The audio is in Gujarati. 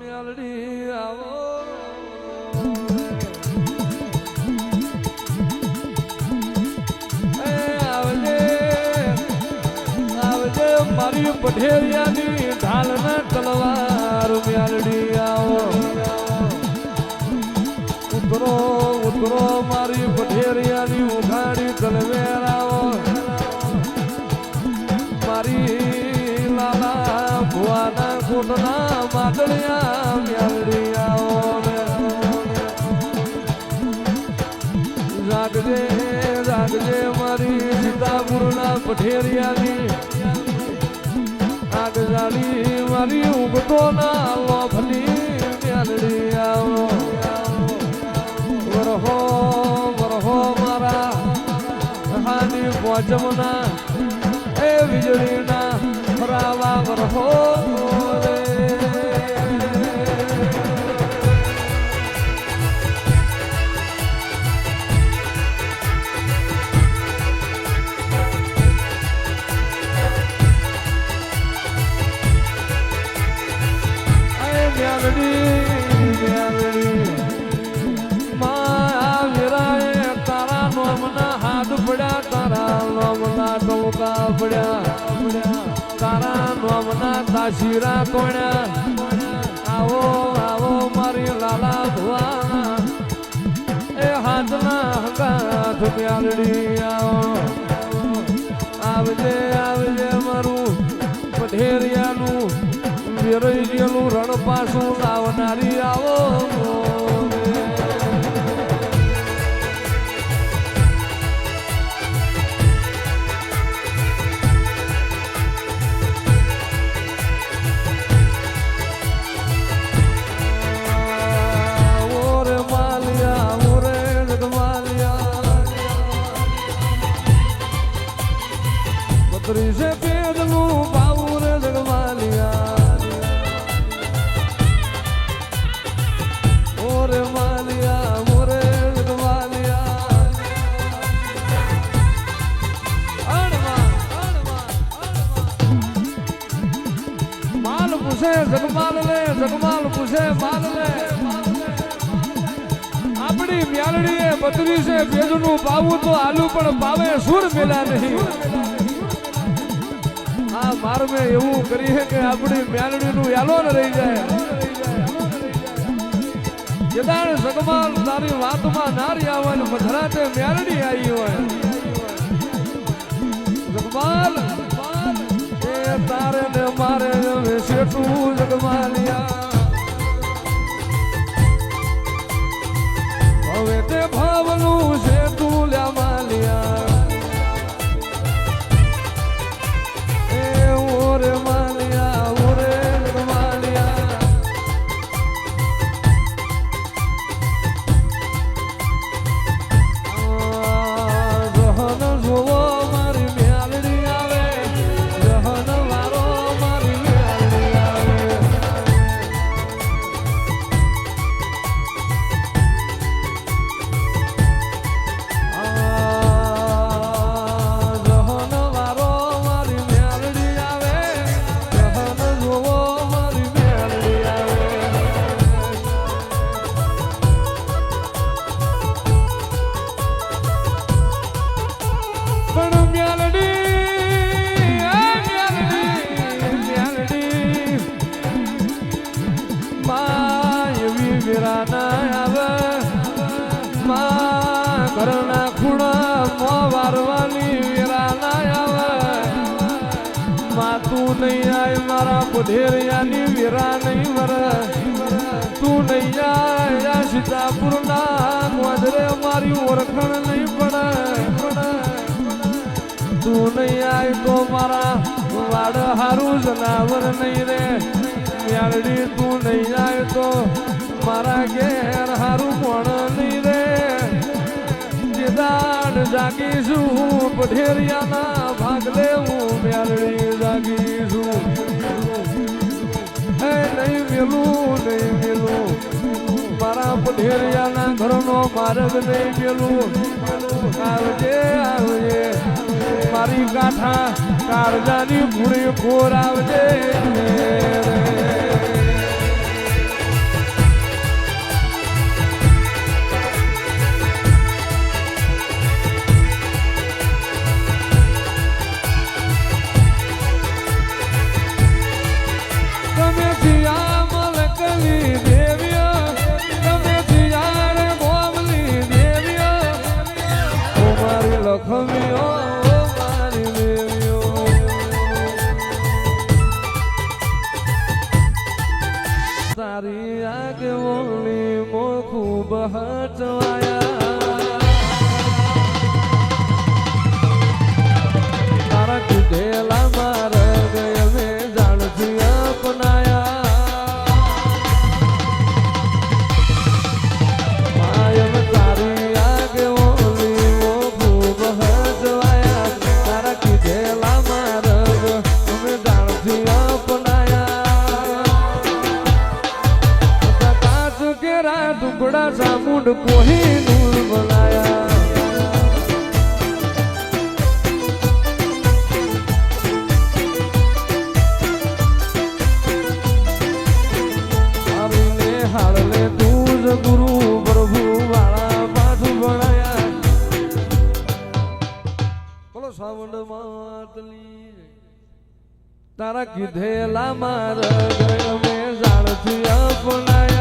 મેલડી આવો મારી પઠેરિયાની ઢાલ ના તલવાર મેલડી આવો ઉતરો ઉતરો મારી પઠેરિયાની ઉઘાડી તલવેર આવો મારી લાલા ભુવાના કોટના માટલિયા મેલડી આવો જાગજે જાગજે મારી સીતાપુરના પઠેરિયાની આગજાડી મારી ઉગતો ના લોભની મેલડી આવો વરહો વરહો મારા હાની પોચમના એ વીજળીના ફરાવા વરહો રે તારા નોમના તાશીરા તોડ્યા આવો આવો મારી લાલા ભુવા એ હાથના હંગાથ મેલડી આવો આવજે આવજે મારું પઠેરિયાનું વેરાઈ ગયેલું રણ પાછું લાવનારી આવો ત્રીસે પેડનું પાવું રે જગમાલિયા ઓરે માલિયા મોરે જગમાલિયા માલ પૂછે જગમાલ લે જગમાલ પૂછે માલ લે આપણી મ્યાલડીએ 32 પેડનું પાવું તો આલુ પણ પાવે સુર મેલા નહીં આ માર મેં એવું કરી કે આપણી મેલડીનું યાલો ન રહી જાય જદાણ સગમાલ તારી વાતમાં નારી આવે ને મધરાતે મેલડી આવી હોય સગમાલ એ તારે ને મારે શેઠું જગમાલિયા હવે તે ભાવનું શેઠું લ્યા માલિયા ઓરે માલિયા ઓરે માલિયા જહન જોવો મારી મેલડી આવે જહન વારો મારી મેલડી આવે ઘરના ખૂણા મો વારવાની વેરા ના આવે માતું નહીં આય મારા પઢેરિયાની વેરા નહીં વર તું નહીં આય સીતાપુરના મોજરે મારી ઓળખણ નહીં પડે તું નહીં આય તો મારા વાડ હારું જનાવર નહીં રે મેલડી તું નહીં આય તો મારા ઘેર હારું પણ નહીં રે દાડ જાગીશું પઢેરિયાના ભાગલે હું મેલડી જાગીશું હે નહીં મેલું મારા પઢેરિયાના ઘરનો માર્ગ નહીં મેલું આવજે આવજે મારી ગાંઠા કાળજાની ભૂરી ખોર આવજે બહચવાયા તારા કીધેલા માર્ગ અમે જાણથી અપનાયા માયમ તારી આગે ઓલી ઓ ખૂબ હચવાયા તારા કીધેલા માર્ગ અમે જાણથી અપનાયા કાચ કેરા ટુકડા સામુંડ કોહિનૂર બોલાયા હાળલે તું જ ગુરુ પ્રભુ વાળા પાછું ભણાયા બોલો સાવંડ માતલી તારા કીધેલા માર્ગ અમે જાણથી અપનાયા